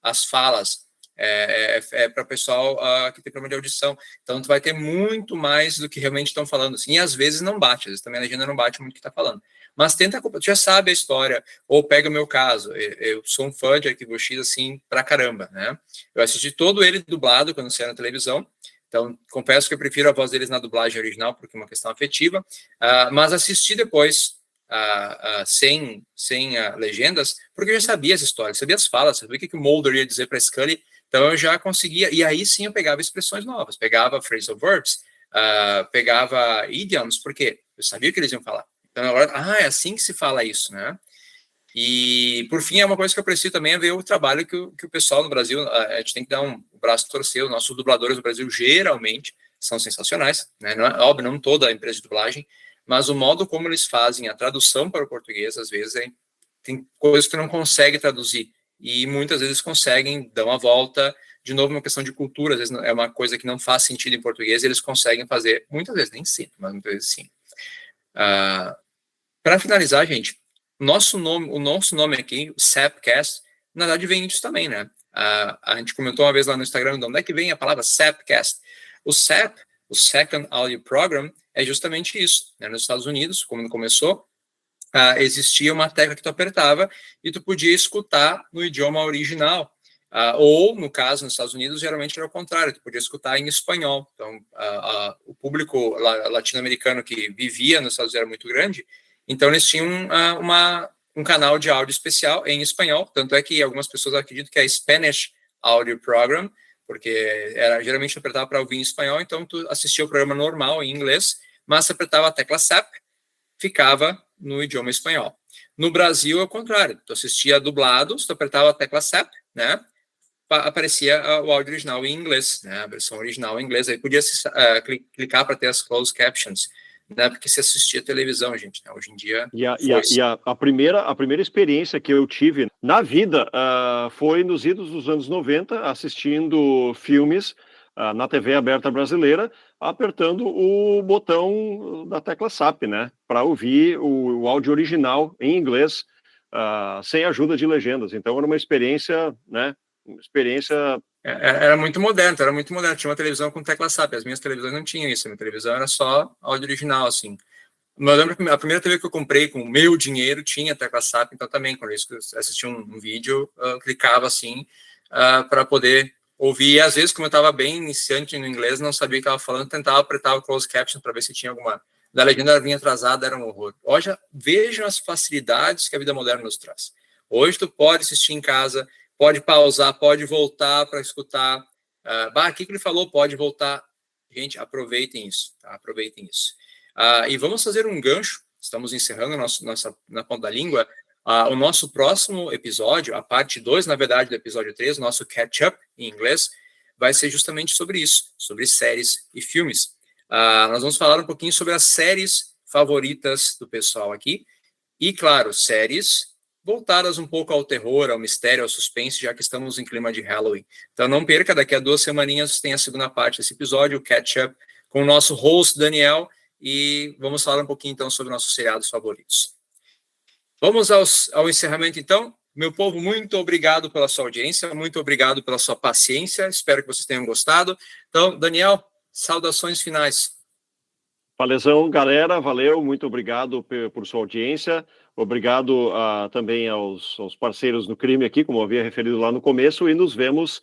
as falas, para o pessoal que tem problema de audição. Então, tu vai ter muito mais do que realmente estão falando. Assim, e às vezes não bate, às vezes também a legenda não bate muito o que está falando. Mas tenta, tu já sabe a história, ou pega o meu caso, eu sou um fã de Arquivo X, assim, pra caramba, né? Eu assisti todo ele dublado quando saiu na televisão, então confesso que eu prefiro a voz deles na dublagem original, porque é uma questão afetiva, mas assisti depois sem legendas, porque eu já sabia as histórias, sabia as falas, sabia o que o Mulder ia dizer para Scully. Então, eu já conseguia, e aí sim eu pegava expressões novas, pegava phrasal verbs, pegava idioms, porque eu sabia o que eles iam falar. Então, agora, é assim que se fala isso, né? E, por fim, é uma coisa que eu preciso também é ver o trabalho que o pessoal no Brasil, a gente tem que dar um braço a torcer, os nossos dubladores do Brasil geralmente são sensacionais, né? Não é óbvio, não toda a empresa de dublagem, mas o modo como eles fazem a tradução para o português, às vezes, tem coisas que não consegue traduzir. E muitas vezes conseguem, dão a volta, de novo uma questão de cultura, às vezes é uma coisa que não faz sentido em português, eles conseguem fazer, muitas vezes, nem sempre, mas muitas vezes sim. Para finalizar, gente, o nosso nome aqui, o Sapcast, na verdade vem disso também, né? A gente comentou uma vez lá no Instagram, de onde é que vem a palavra Sapcast? O SAP, o Second Audio Program, é justamente isso, né? Nos Estados Unidos, como começou, existia uma tecla que tu apertava e tu podia escutar no idioma original. Ou, no caso, nos Estados Unidos, geralmente era o contrário, tu podia escutar em espanhol. Então, o público latino-americano que vivia nos Estados Unidos era muito grande, então eles tinham um canal de áudio especial em espanhol, tanto é que algumas pessoas acreditam que é Spanish Audio Program, porque geralmente tu apertava para ouvir em espanhol, então tu assistia o programa normal em inglês, mas se apertava a tecla SAP, ficava no idioma espanhol. No Brasil, é o contrário. Tu assistia dublado, tu apertava a tecla SAP, né? Aparecia o áudio original em inglês, né? A versão original em inglês. Aí podia clicar para ter as closed captions, né? Porque se assistia televisão, gente, né? Hoje em dia... A primeira experiência que eu tive na vida foi nos idos dos anos 90, assistindo filmes na TV aberta brasileira, apertando o botão da tecla SAP, né, para ouvir o áudio original em inglês, sem ajuda de legendas. Então era uma experiência, né, Era muito moderno, Tinha uma televisão com tecla SAP, as minhas televisões não tinham isso, a minha televisão era só áudio original, assim. Eu lembro que a primeira TV que eu comprei com o meu dinheiro tinha tecla SAP, então também, quando eu assistia um vídeo, eu clicava assim, para poder ouvir. E às vezes, como eu estava bem iniciante no inglês, não sabia o que estava falando, tentava apertar o closed caption para ver se tinha alguma... Da legenda vinha atrasada, era um horror. Hoje, vejam as facilidades que a vida moderna nos traz. Hoje, tu pode assistir em casa, pode pausar, pode voltar para escutar. Aqui que ele falou, pode voltar. Gente, aproveitem isso, tá? Aproveitem isso. E vamos fazer um gancho, estamos encerrando na ponta da língua, O nosso próximo episódio, a parte 2, na verdade, do episódio 3, nosso catch-up em inglês, vai ser justamente sobre isso, sobre séries e filmes. Nós vamos falar um pouquinho sobre as séries favoritas do pessoal aqui. E, claro, séries voltadas um pouco ao terror, ao mistério, ao suspense, já que estamos em clima de Halloween. Então não perca, daqui a 2 semaninhas tem a segunda parte desse episódio, o catch-up, com o nosso host, Daniel, e vamos falar um pouquinho, então, sobre nossos seriados favoritos. Vamos ao encerramento, então. Meu povo, muito obrigado pela sua audiência, muito obrigado pela sua paciência, espero que vocês tenham gostado. Então, Daniel, saudações finais. Valeu, galera, valeu, muito obrigado por sua audiência, obrigado também aos parceiros no crime aqui, como eu havia referido lá no começo, e nos vemos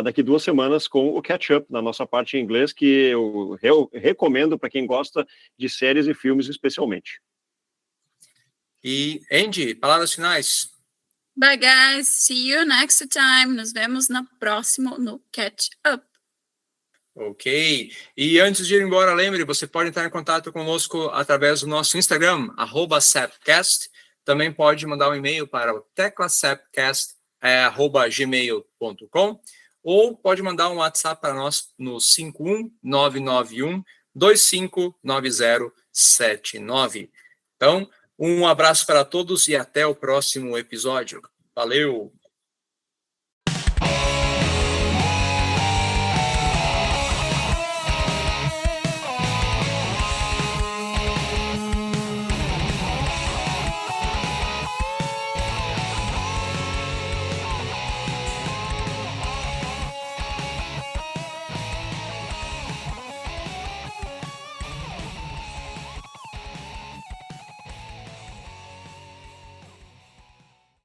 daqui 2 semanas com o catch-up na nossa parte em inglês, que eu recomendo para quem gosta de séries e filmes especialmente. E, Andy, palavras finais. Bye, guys. See you next time. Nos vemos no próximo, no Catch Up. Ok. E antes de ir embora, lembre, você pode entrar em contato conosco através do nosso Instagram, @sapcast. Também pode mandar um e-mail para o teclasapcast@gmail.com ou pode mandar um WhatsApp para nós no 51991259079. Então, um abraço para todos e até o próximo episódio. Valeu!